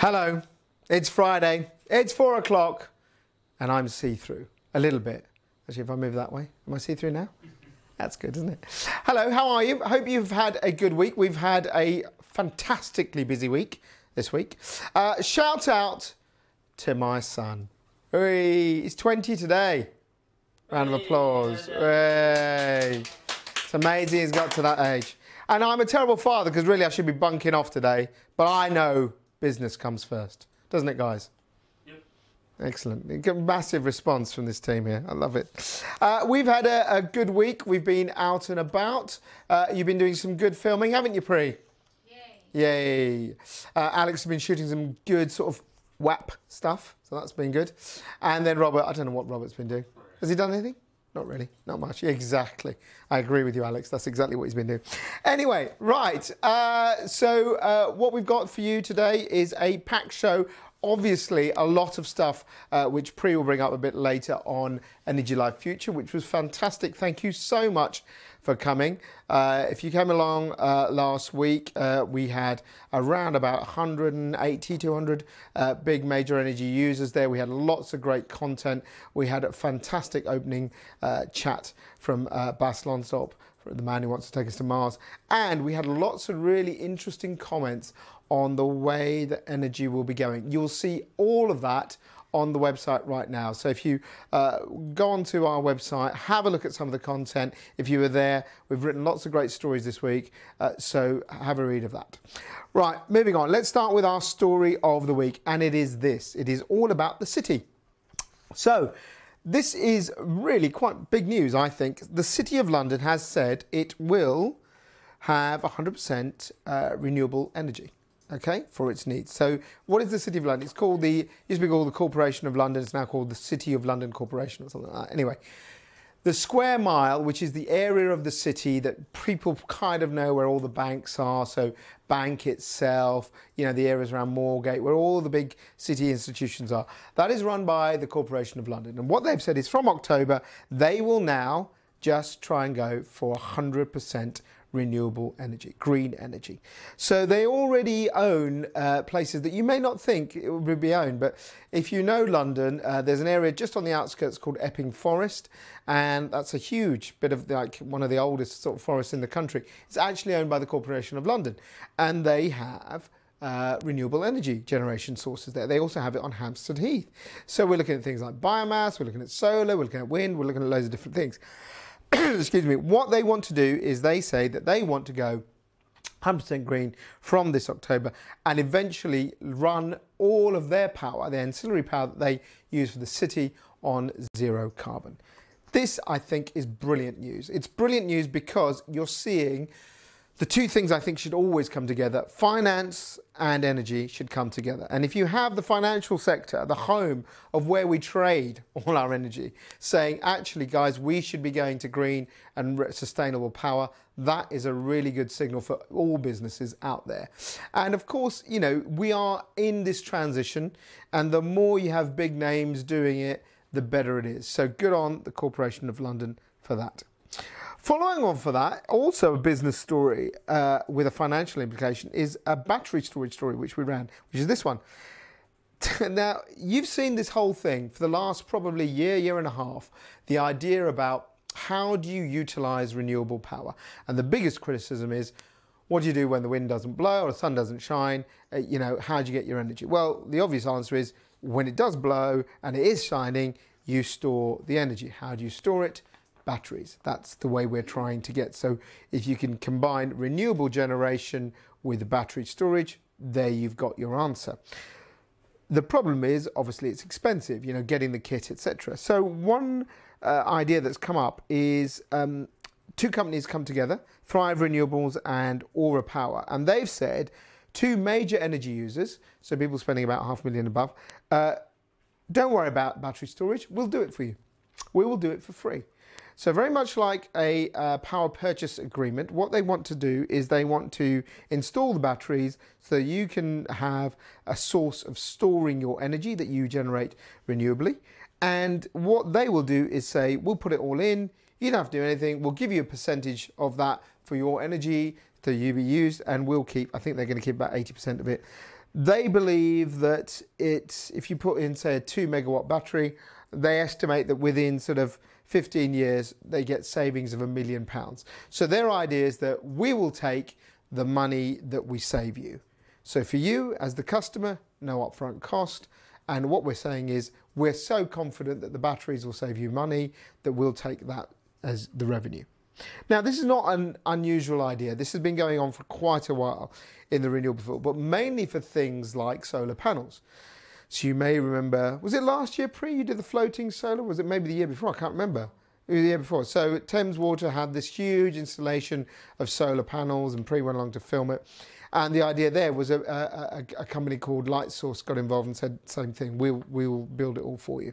Hello, it's Friday, it's 4 o'clock, and I'm see-through, a little bit. Actually, if I move that way, am I see-through now? That's good, isn't it? Hello, how are you? I hope you've had a good week. We've had a fantastically busy week this week. Shout out to my son. He's 20 today. Round of applause. Hey. It's amazing he's got to that age. And I'm a terrible father because really I should be bunking off today, but I know business comes first. Doesn't it, guys? Yep. Excellent. Massive response from this team here. I love it. We've had a good week. We've been out and about. You've been doing some good filming, haven't you, Pri? Yay. Yay. Alex has been shooting some good sort of WAP stuff, so that's been good. And then Robert, I don't know what Robert's been doing. Has he done anything? Not really, not much. Yeah, exactly. I agree with you, Alex. That's exactly what he's been doing. Anyway, right. So what we've got for you today is a packed show. Obviously, a lot of stuff which Pri will bring up a bit later on Energy Life Future, which was fantastic. Thank you so much for coming. If you came along last week, we had around about 180, 200 big major energy users there. We had lots of great content. We had a fantastic opening chat from Bas Lonsdorp, the man who wants to take us to Mars. And we had lots of really interesting comments on the way that energy will be going. You'll see all of that on the website right now. So if you go onto our website, have a look at some of the content. If you were there, we've written lots of great stories this week, so have a read of that. Right, moving on. Let's start with our story of the week, and it is this. It is all about the city. So this is really quite big news, I think. The City of London has said it will have 100% renewable energy. Okay, for its needs. So what is the City of London? It's called used to be called the Corporation of London. It's now called the City of London Corporation or something like that. Anyway, the square mile, which is the area of the city that people kind of know where all the banks are. So Bank itself, you know, the areas around Moorgate, where all the big city institutions are. That is run by the Corporation of London. And what they've said is from October, they will now just try and go for 100% renewable energy, green energy. So they already own places that you may not think it would be owned, but if you know London, there's an area just on the outskirts called Epping Forest, and that's a huge bit of one of the oldest sort of forests in the country. It's actually owned by the Corporation of London, and they have renewable energy generation sources there. They also have it on Hampstead Heath. So we're looking at things like biomass, we're looking at solar, we're looking at wind, we're looking at loads of different things. Excuse me. What they want to do is they say that they want to go 100% green from this October and eventually run all of their power, their ancillary power that they use for the city, on zero carbon. This, I think, is brilliant news. It's brilliant news because you're seeing the two things I think should always come together. Finance and energy should come together. And if you have the financial sector, the home of where we trade all our energy, saying, actually, guys, we should be going to green and sustainable power, that is a really good signal for all businesses out there. And of course, you know, we are in this transition, and the more you have big names doing it, the better it is. So good on the Corporation of London for that. Following on for that, also a business story with a financial implication is a battery storage story which we ran, which is this one. Now, you've seen this whole thing for the last probably year and a half, the idea about how do you utilize renewable power? And the biggest criticism is, what do you do when the wind doesn't blow or the sun doesn't shine? You know, how do you get your energy? Well, the obvious answer is when it does blow and it is shining, you store the energy. How do you store it? Batteries. That's the way we're trying to get. So if you can combine renewable generation with battery storage, there you've got your answer. The problem is, obviously, it's expensive, you know, getting the kit, etc. So one idea that's come up is two companies come together, Thrive Renewables and Aura Power, and they've said two major energy users, so people spending about $500,000 above, don't worry about battery storage, we'll do it for you. We will do it for free. So very much like a power purchase agreement, what they want to do is they want to install the batteries so you can have a source of storing your energy that you generate renewably. And what they will do is say, we'll put it all in, you don't have to do anything, we'll give you a percentage of that for your energy to be used, and we'll keep, I think they're going to keep about 80% of it. They believe that if you put in, say, a 2 megawatt battery, they estimate that within sort of 15 years, they get savings of £1 million. So their idea is that we will take the money that we save you. So for you as the customer, no upfront cost. And what we're saying is we're so confident that the batteries will save you money that we'll take that as the revenue. Now, this is not an unusual idea. This has been going on for quite a while in the renewable field, but mainly for things like solar panels. So you may remember, was it last year, you did the floating solar? Was it maybe the year before? I can't remember. It was the year before. So Thames Water had this huge installation of solar panels, and went along to film it. And the idea there was a company called Lightsource got involved and said, same thing, we'll build it all for you.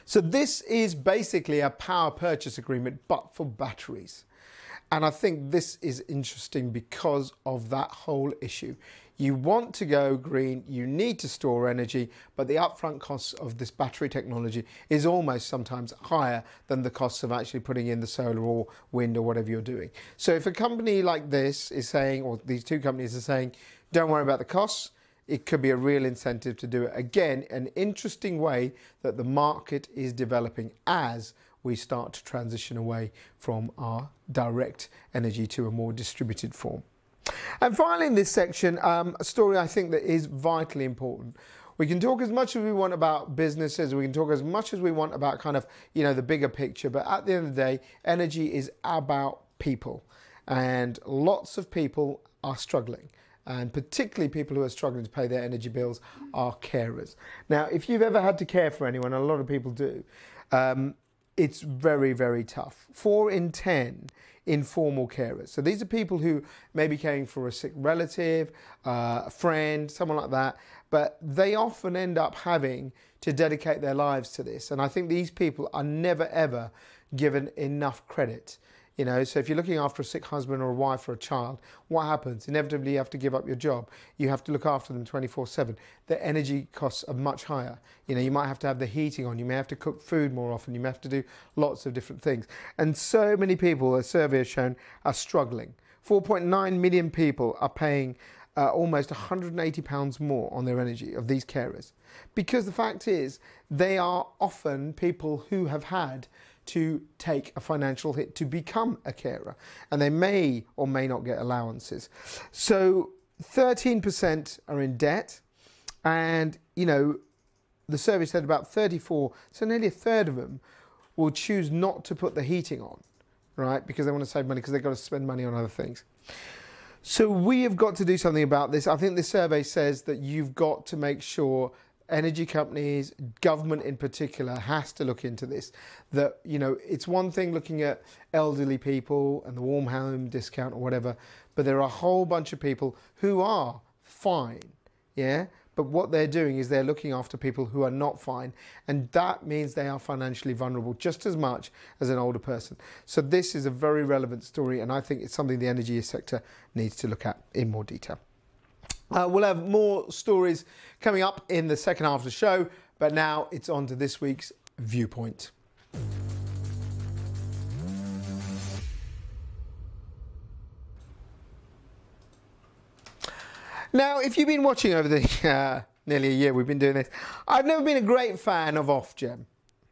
So this is basically a power purchase agreement, but for batteries. And I think this is interesting because of that whole issue. You want to go green, you need to store energy, but the upfront costs of this battery technology is almost sometimes higher than the costs of actually putting in the solar or wind or whatever you're doing. So if a company like this is saying, or these two companies are saying, don't worry about the costs, it could be a real incentive to do it. Again, an interesting way that the market is developing as we start to transition away from our direct energy to a more distributed form. And finally in this section, a story I think that is vitally important. We can talk as much as we want about businesses, we can talk as much as we want about kind of, the bigger picture, but at the end of the day, energy is about people. And lots of people are struggling. And particularly people who are struggling to pay their energy bills are carers. Now, if you've ever had to care for anyone, a lot of people do, it's very, very tough. 4 in 10 informal carers. So these are people who may be caring for a sick relative, a friend, someone like that, but they often end up having to dedicate their lives to this. And I think these people are never, ever given enough credit. So if you're looking after a sick husband or a wife or a child, what happens? Inevitably, you have to give up your job. You have to look after them 24/7. The energy costs are much higher. You might have to have the heating on. You may have to cook food more often. You may have to do lots of different things. And so many people, a survey has shown, are struggling. 4.9 million people are paying almost £180 more on their energy of these carers. Because the fact is, they are often people who have had to take a financial hit to become a carer, and they may or may not get allowances. So 13% are in debt, and the survey said about 34, so nearly a third of them will choose not to put the heating on, right, because they want to save money because they've got to spend money on other things. So we have got to do something about this. I think this survey says that you've got to make sure energy companies, government in particular, has to look into this. That, it's one thing looking at elderly people and the warm home discount or whatever, but there are a whole bunch of people who are fine, yeah? But what they're doing is they're looking after people who are not fine, and that means they are financially vulnerable just as much as an older person. So this is a very relevant story, and I think it's something the energy sector needs to look at in more detail. We'll have more stories coming up in the second half of the show, but now it's on to this week's Viewpoint. Now, if you've been watching over the nearly a year we've been doing this, I've never been a great fan of Ofgem.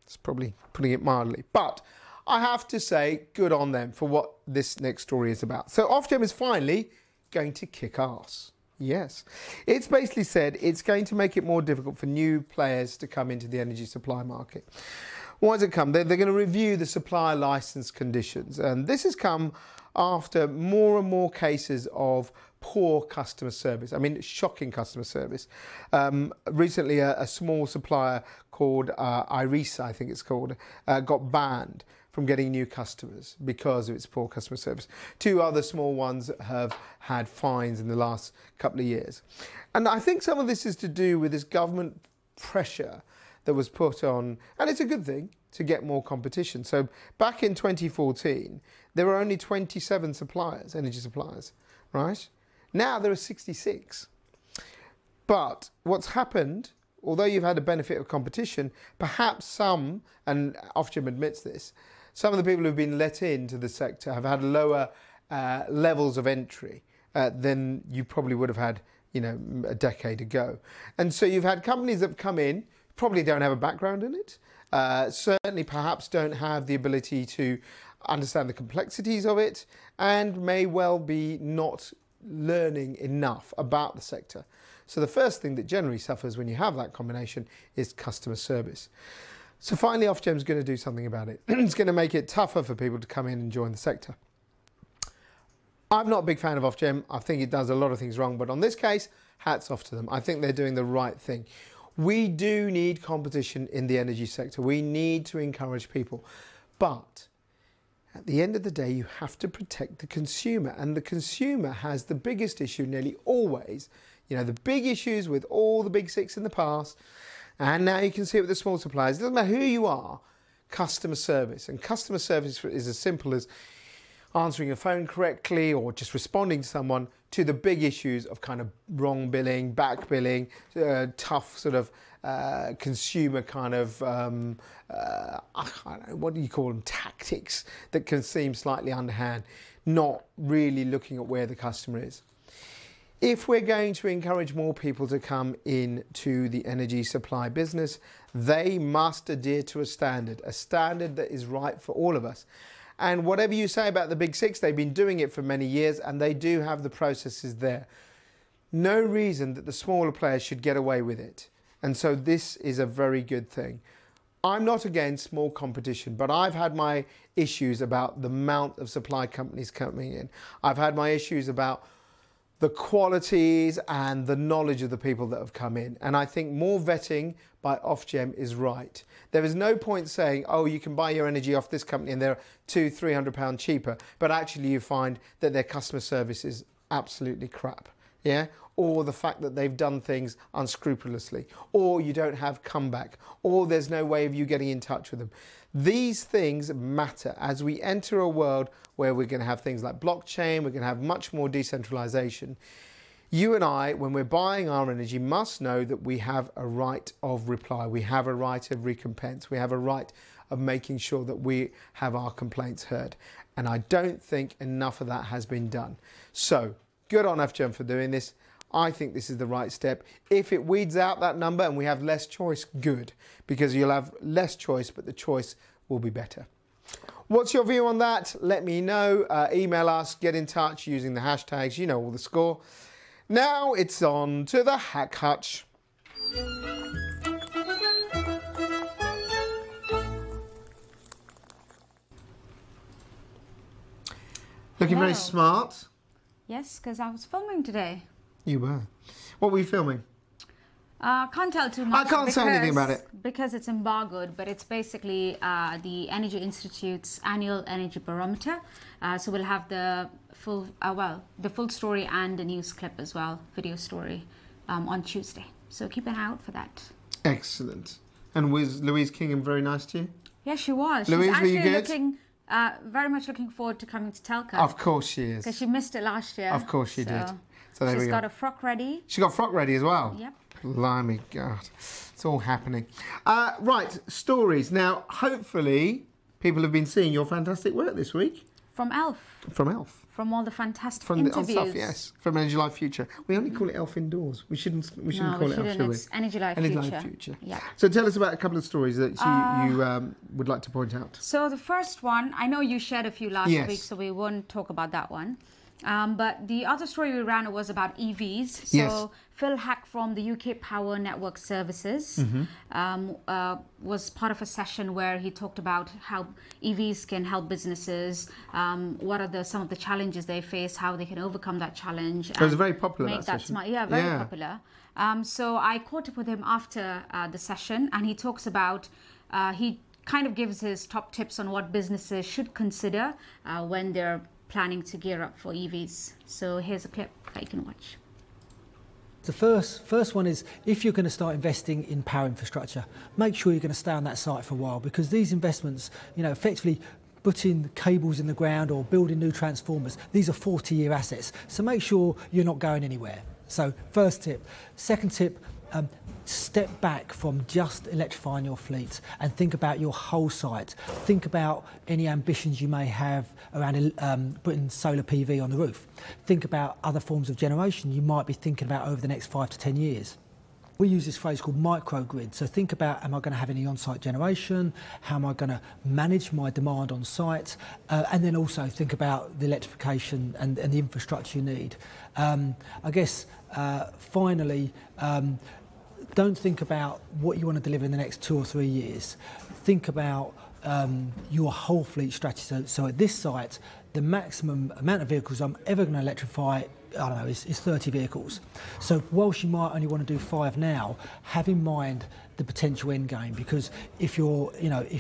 It's probably putting it mildly, but I have to say good on them for what this next story is about. So Ofgem is finally going to kick ass. Yes, it's basically said it's going to make it more difficult for new players to come into the energy supply market. Why does it come? They're going to review the supply licence conditions, and this has come after more and more cases of poor customer service. I mean, shocking customer service. Recently, a small supplier called Irisa, I think it's called, got banned from getting new customers because of its poor customer service. 2 other small ones have had fines in the last couple of years. And I think some of this is to do with this government pressure that was put on, and it's a good thing, to get more competition. So back in 2014, there were only 27 suppliers, energy suppliers, right? Now there are 66. But what's happened, although you've had a benefit of competition, perhaps some, and Ofgem admits this, some of the people who've been let into the sector have had lower levels of entry than you probably would have had you know, a decade ago. And so you've had companies that have come in, probably don't have a background in it, certainly perhaps don't have the ability to understand the complexities of it, and may well be not learning enough about the sector. So the first thing that generally suffers when you have that combination is customer service. So finally, Ofgem's going to do something about it. It's going to make it tougher for people to come in and join the sector. I'm not a big fan of Ofgem. I think it does a lot of things wrong, but on this case, hats off to them. I think they're doing the right thing. We do need competition in the energy sector. We need to encourage people. But at the end of the day, you have to protect the consumer, and the consumer has the biggest issue nearly always. You know, the big issues with all the big six in the past, and now you can see it with the small suppliers. It doesn't matter who you are, customer service. And customer service is as simple as answering a phone correctly or just responding to someone, to the big issues of kind of wrong billing, back billing, tough sort of consumer kind of, I don't know, what do you call them, tactics that can seem slightly underhand, not really looking at where the customer is. If we're going to encourage more people to come into the energy supply business, they must adhere to a standard that is right for all of us. And whatever you say about the big six, they've been doing it for many years and they do have the processes there. No reason that the smaller players should get away with it. And so this is a very good thing. I'm not against small competition, but I've had my issues about the amount of supply companies coming in. I've had my issues about the qualities and the knowledge of the people that have come in. And I think more vetting by Ofgem is right. There is no point saying, oh, you can buy your energy off this company and they're £200-300 cheaper, but actually you find that their customer service is absolutely crap. Yeah? Or the fact that they've done things unscrupulously, or you don't have comeback, or there's no way of you getting in touch with them. These things matter as we enter a world where we're going to have things like blockchain, we're going to have much more decentralization. You and I, when we're buying our energy, must know that we have a right of reply, we have a right of recompense, we have a right of making sure that we have our complaints heard. And I don't think enough of that has been done. So, good on Ofgem for doing this. I think this is the right step. If it weeds out that number and we have less choice, good, because you'll have less choice, but the choice will be better. What's your view on that? Let me know. Email us, get in touch using the hashtags. You know all the score. Now it's on to the Hack Hutch. Looking very smart. Yes, because I was filming today. You were. What were you filming? Can't tell too much. I can't say anything about it. Because it's embargoed, but it's basically the Energy Institute's annual energy barometer. So we'll have the full, the full story and a news clip as well, video story, on Tuesday. So keep an eye out for that. Excellent. And was Louise Kingham very nice to you? Yes, she was. Louise, she's actually were you good? looking, very much looking forward to coming to Telco. Of course she is. Because she missed it last year. Of course she did. So there we go. She's got a frock ready. She got frock ready as well? Yep. Blimey, God. It's all happening. Right, stories. Now, hopefully, people have been seeing your fantastic work this week. From ELF. From ELF. From all the fantastic From interviews. the stuff, yes. From Energy Life Future. We only call it ELF indoors. We shouldn't call it ELF, should we? It's Energy Life Energy Future. Life Future. Yeah. So tell us about a couple of stories that you would like to point out. So the first one, I know you shared a few last Yes. week, so we won't talk about that one. But the other story we ran was about EVs. So Yes. Phil Hack from the UK Power Network Services was part of a session where he talked about how EVs can help businesses, what are some of the challenges they face, how they can overcome that challenge. It was very popular, make that that session. smart. Yeah, very popular. So I caught up with him after the session, and he talks about, he kind of gives his top tips on what businesses should consider when they're planning to gear up for EVs. So here's a clip that you can watch. The first one is, if you're going to start investing in power infrastructure, make sure you're going to stay on that site for a while, because these investments, effectively putting cables in the ground or building new transformers, these are 40-year assets. So make sure you're not going anywhere. So first tip. Second tip, step back from just electrifying your fleet and think about your whole site. Think about any ambitions you may have around putting solar PV on the roof. Think about other forms of generation you might be thinking about over the next 5 to 10 years. We use this phrase called microgrid. So think about, am I going to have any on-site generation? How am I going to manage my demand on site? And then also think about the electrification and the infrastructure you need. I guess finally, don't think about what you want to deliver in the next 2 or 3 years. Think about your whole fleet strategy. So at this site, the maximum amount of vehicles I'm ever going to electrify, I don't know, is 30 vehicles. So whilst you might only want to do 5 now, have in mind the potential end game, because if you're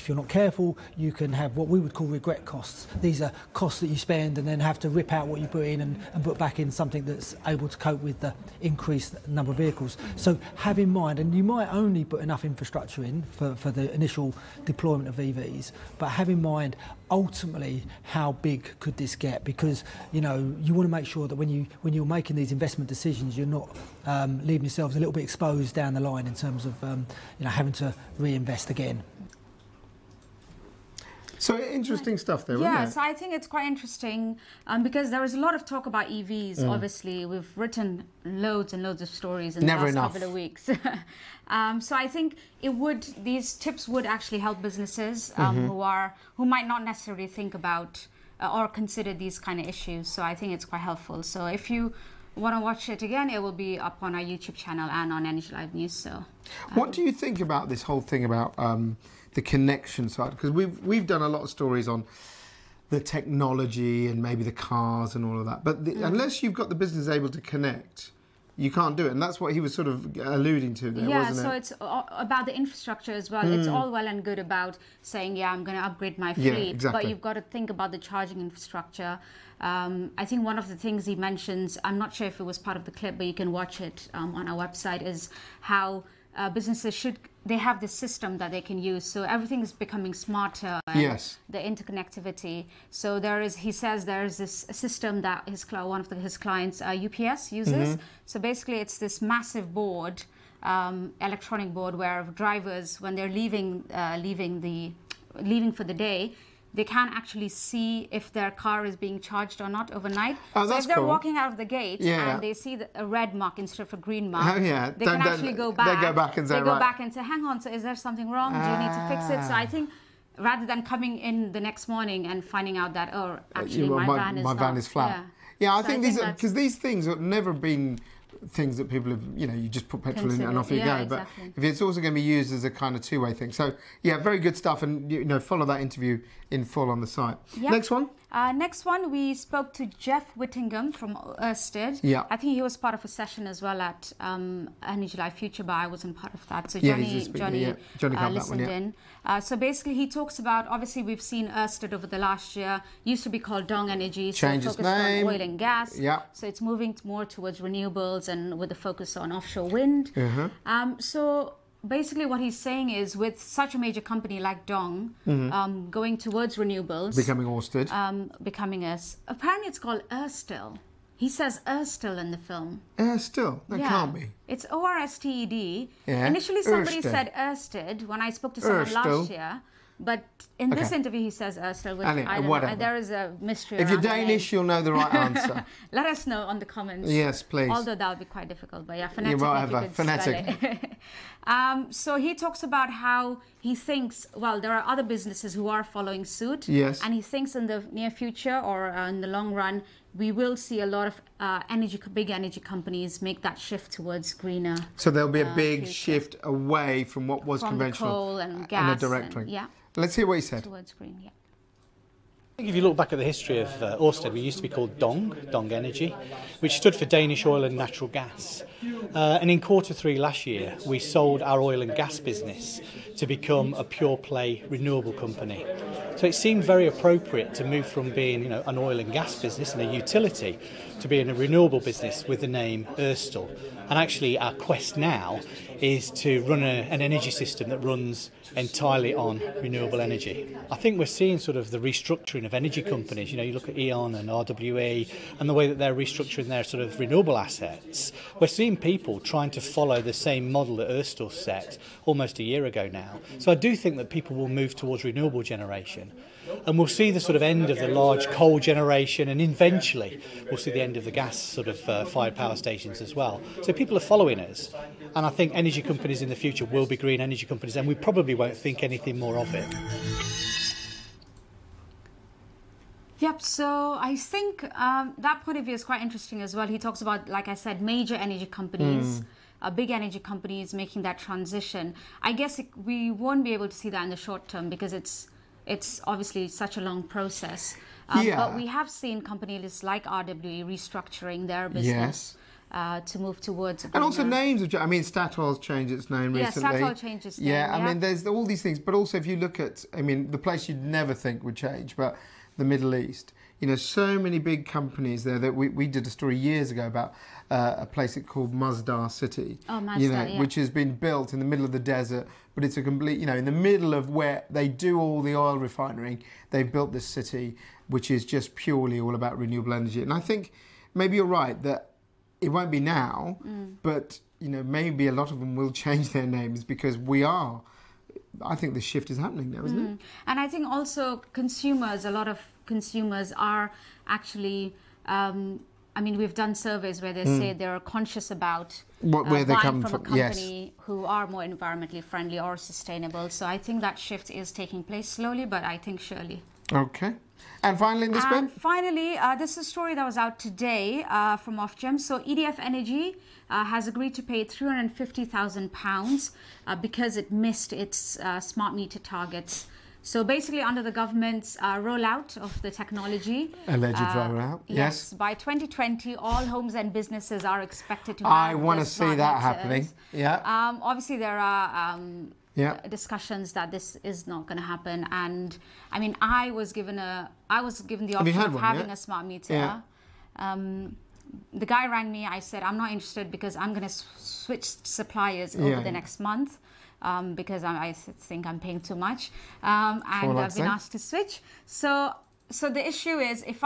not careful, you can have what we would call regret costs. These are costs that you spend and then have to rip out what you put in and put back in something that's able to cope with the increased number of vehicles. So have in mind, and you might only put enough infrastructure in for the initial deployment of EVs, but have in mind ultimately how big could this get, because you want to make sure that when you're making these investment decisions, you're not leaving yourselves a little bit exposed down the line in terms of having to reinvest again. So interesting stuff there, wasn't Yeah, it? so I think it's quite interesting because there is a lot of talk about EVs. Obviously, we've written loads and loads of stories in the last couple of weeks. So I think these tips would actually help businesses who might not necessarily think about or consider these kind of issues. So I think it's quite helpful. So if you want to watch it again, it will be up on our YouTube channel and on Energy Live News. So, what do you think about this whole thing about the connection side? Because we've done a lot of stories on the technology and maybe the cars and all of that, but unless you've got the business able to connect, you can't do it. And that's what he was sort of alluding to there, wasn't it? Yeah, so it's about the infrastructure as well. It's all well and good about saying, I'm going to upgrade my fleet, exactly. But you've got to think about the charging infrastructure. I think one of the things he mentions, I'm not sure if it was part of the clip, but you can watch it on our website, is how businesses they have this system that they can use. So everything is becoming smarter. And the interconnectivity. So he says there is this system that one of his clients, UPS, uses. So basically it's this massive board, electronic board, where drivers, when they're leaving for the day, they can actually see if their car is being charged or not overnight. Oh, so if they're cool. walking out of the gate and they see a red mark instead of a green mark, they can actually go back. They go back and say, back and say, hang on, so is there something wrong? Do you need to fix it? So I think rather than coming in the next morning and finding out that, actually my van is flat. Yeah, I think these things have never been things that people have, you just put petrol in and off you go. But if it's also going to be used as a kind of two-way thing. So, very good stuff. And, follow that interview in full on the site. Yep. Next one? Next one, we spoke to Jeff Whittingham from Ørsted. Yeah. I think he was part of a session as well at Energy Live Future, but I wasn't part of that. So Johnny listened in. So basically he talks about, obviously we've seen Ørsted over the last year, used to be called Dong Energy, so focused on oil and gas. Yeah. So it's moving more towards renewables and with a focus on offshore wind. So basically what he's saying is, with such a major company like Dong going towards renewables, becoming Ørsted, apparently it's called Ørsted. He says Ørsted in the film. Ørsted? That can't be. It's ORSTED. Yeah. Initially somebody said Ørsted when I spoke to someone last year. But in this interview, he says Ørsted. There is a mystery. If you're Danish, you'll know the right answer. Let us know on the comments. Yes, please. Although that would be quite difficult, but phonetic. So he talks about how he thinks, there are other businesses who are following suit. Yes. And he thinks in the near future or in the long run, we will see a lot of big energy companies make that shift towards greener. So there'll be a big shift away from what was conventional coal and gas. And a direct way. Let's hear what he said. Towards green, I think if you look back at the history of Ørsted, we used to be called Dong Energy, which stood for Danish Oil and Natural Gas. And in Q3 last year, we sold our oil and gas business to become a pure play renewable company. So So it seemed very appropriate to move from being, an oil and gas business and a utility to being a renewable business with the name Erstal. And actually our quest now is to run an energy system that runs entirely on renewable energy. I think we're seeing sort of the restructuring of energy companies. You look at E.ON and RWE and the way that they're restructuring their sort of renewable assets. We're seeing people trying to follow the same model that Erstal set almost a year ago now. So I do think that people will move towards renewable generation. And we'll see the sort of end of the large coal generation, and eventually we'll see the end of the gas sort of fired power stations as well. So people are following us, and I think energy companies in the future will be green energy companies, and we probably won't think anything more of it. Yep, so I think that point of view is quite interesting as well. He talks about, like I said, major energy companies, big energy companies making that transition. I guess we won't be able to see that in the short term because it's obviously such a long process. But we have seen companies like RWE restructuring their business to move towards... And also names of... I mean, Statoil's changed its name recently. Yeah, Statoil changed its name. Yeah, I mean, there's all these things. But also if you look at... I mean, the place you'd never think would change, but the Middle East. So many big companies there that we did a story years ago about a place called Masdar City. Oh, Masdar, which has been built in the middle of the desert, but it's a complete, in the middle of where they do all the oil refining, they've built this city which is just purely all about renewable energy. And I think maybe you're right that it won't be now, but maybe a lot of them will change their names because I think the shift is happening now, isn't it? And I think also a lot of consumers are actually, we've done surveys where they say they're conscious about where they buying come from a company who are more environmentally friendly or sustainable. So I think that shift is taking place slowly, but I think surely. Okay. And finally in this bit? Finally, this is a story that was out today from Ofgem. So EDF Energy has agreed to pay £350,000 because it missed its smart meter targets. So basically under the government's rollout of the technology. Alleged rollout, yes. By 2020, all homes and businesses are expected to have I want to see that happening, yeah. Obviously there are discussions that this is not going to happen, and I mean I was given the option of having a smart meter. Yeah. The guy rang me. I said I'm not interested because I'm going to switch suppliers over the next month because I think I'm paying too much, and I've been asked to switch. So the issue is if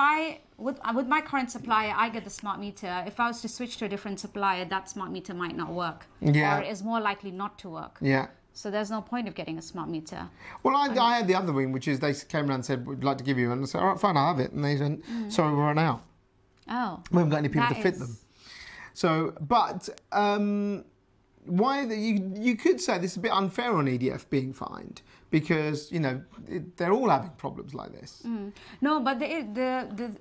with my current supplier, I get the smart meter. If I was to switch to a different supplier, that smart meter might not work, or is more likely not to work. Yeah. So there's no point of getting a smart meter. Well, I had the other wing, which is they came around and said, we'd like to give you, and I said, all right, fine, I'll have it. And they said, sorry, we're run out. Oh. We haven't got any people to fit them. So, but why you could say this is a bit unfair on EDF being fined because they're all having problems like this. No, but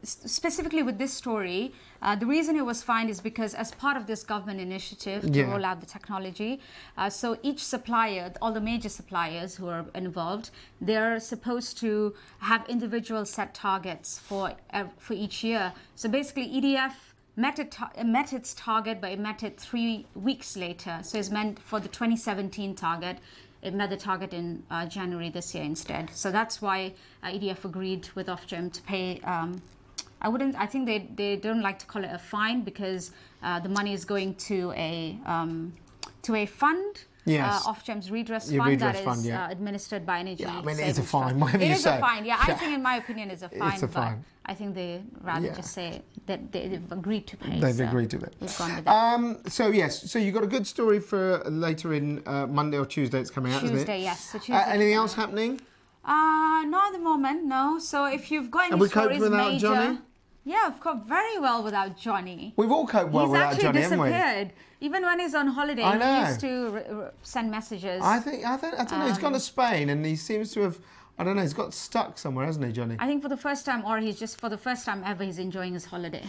specifically with this story, the reason it was fined is because as part of this government initiative to roll out the technology, so each supplier, all the major suppliers who are involved, they're supposed to have individual set targets for each year. So basically, EDF met its target, but it met it 3 weeks later. So it's meant for the 2017 target. It met the target in January this year instead. So that's why EDF agreed with Ofgem to pay. I think they don't like to call it a fine because the money is going to a fund. Yes. Ofgem's redress fund that is administered by Energy. Yeah, I mean, it is a fine, whatever you say. It is a fine, yeah. I think, in my opinion, it's a fine. It's a fine. But I think they rather just say that they've agreed to pay. They've agreed to it. We've gone with that. So, yes. So, you've got a good story for later in Monday or Tuesday it's coming out, isn't it? Tuesday, yes. So Tuesday, anything else happening? Not at the moment, no. So, if you've got any stories without Johnny? Yeah, of course, very well without Johnny. We've all coped well without Johnny, haven't we? He's actually disappeared. Even when he's on holiday, he used to send messages. I don't know. He's gone to Spain and he seems to have, I don't know, he's got stuck somewhere, hasn't he, Johnny? I think for the first time, or he's just for the first time ever, he's enjoying his holiday.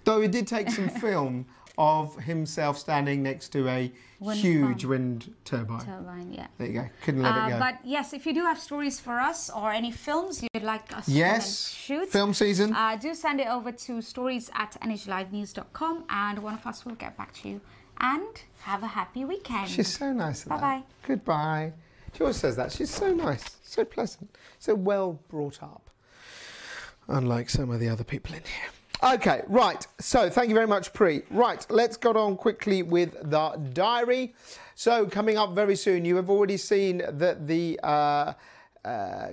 Though he did take some film of himself standing next to a huge wind turbine. Yeah. There you go. Couldn't let it go. But yes, if you do have stories for us or any films you'd like us to shoot, film season, do send it over to stories@energylivenews.com and one of us will get back to you. And have a happy weekend. She's so nice. Bye-bye. Goodbye. She always says that. She's so nice, so pleasant, so well brought up. Unlike some of the other people in here. Okay, right. So thank you very much, Pri. Right, let's go on quickly with the diary. So coming up very soon, you have already seen that the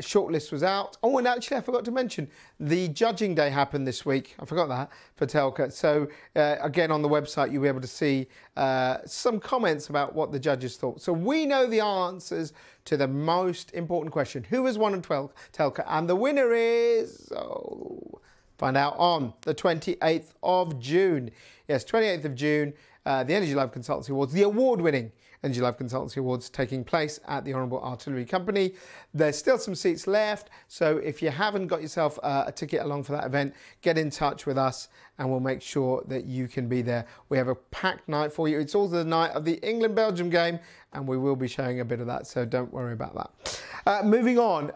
shortlist was out. Oh, and actually I forgot to mention, the judging day happened this week. I forgot that for Telka. So again, on the website, you'll be able to see some comments about what the judges thought. So we know the answers to the most important question. Who has won in Telka? And the winner is... find out on the 28th of June. Yes, 28th of June, the Energy Live Consultancy Awards, the award-winning Energy Live Consultancy Awards taking place at the Honourable Artillery Company. There's still some seats left, so if you haven't got yourself a ticket along for that event, get in touch with us and we'll make sure that you can be there. We have a packed night for you. It's also the night of the England-Belgium game and we will be showing a bit of that, so don't worry about that. Moving on,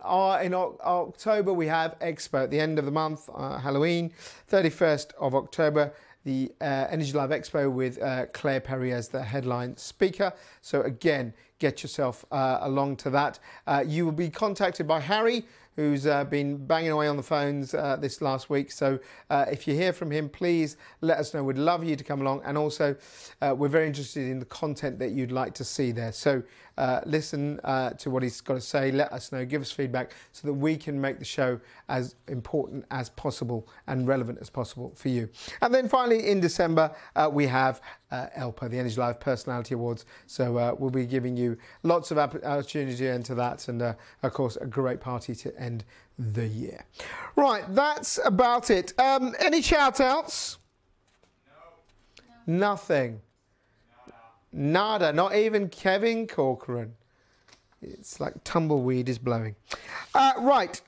in October we have Expo at the end of the month, Halloween, 31st of October. The Energy Live Expo with Claire Perry as the headline speaker. So again, get yourself along to that. You will be contacted by Harry, who's been banging away on the phones this last week. So if you hear from him, please let us know. We'd love you to come along. And also, we're very interested in the content that you'd like to see there. So listen to what he's got to say. Let us know. Give us feedback so that we can make the show as important as possible and relevant as possible for you. And then finally, in December, we have ELPA, the Energy Live Personality Awards. So we'll be giving you lots of opportunity into that. And of course, a great party to end the year. Right, that's about it. Any shout outs? No. Nothing. Nada, not even Kevin Corcoran. It's like tumbleweed is blowing. Right,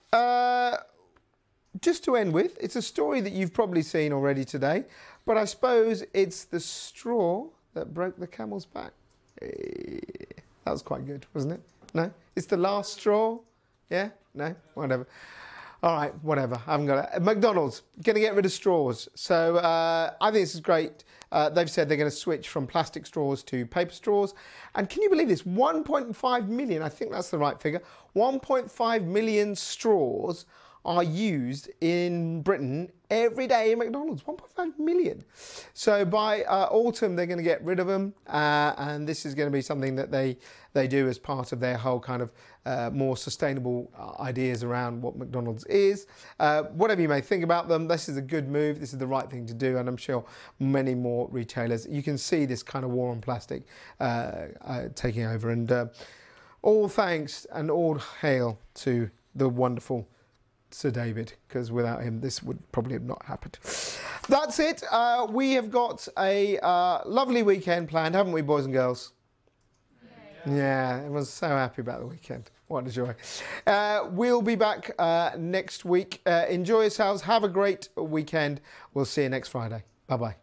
just to end with, it's a story that you've probably seen already today, but I suppose it's the straw that broke the camel's back. That was quite good, wasn't it? No? It's the last straw? Yeah? No? Whatever. All right, whatever. I haven't got it. McDonald's, going to get rid of straws. So I think this is great. They've said they're going to switch from plastic straws to paper straws. And can you believe this? 1.5 million, I think that's the right figure, 1.5 million straws are used in Britain every day in McDonald's. 1.5 million. So by autumn, they're going to get rid of them. And this is going to be something that they do as part of their whole kind of more sustainable ideas around what McDonald's is. Whatever you may think about them, this is a good move. This is the right thing to do. And I'm sure many more retailers, you can see this kind of war on plastic taking over. And all thanks and all hail to the wonderful Sir David, because without him this would probably have not happened. That's it. We have got a lovely weekend planned, haven't we, boys and girls? Yeah, everyone's so happy about the weekend. What a joy. We'll be back next week. Enjoy yourselves. Have a great weekend. We'll see you next Friday. Bye-bye.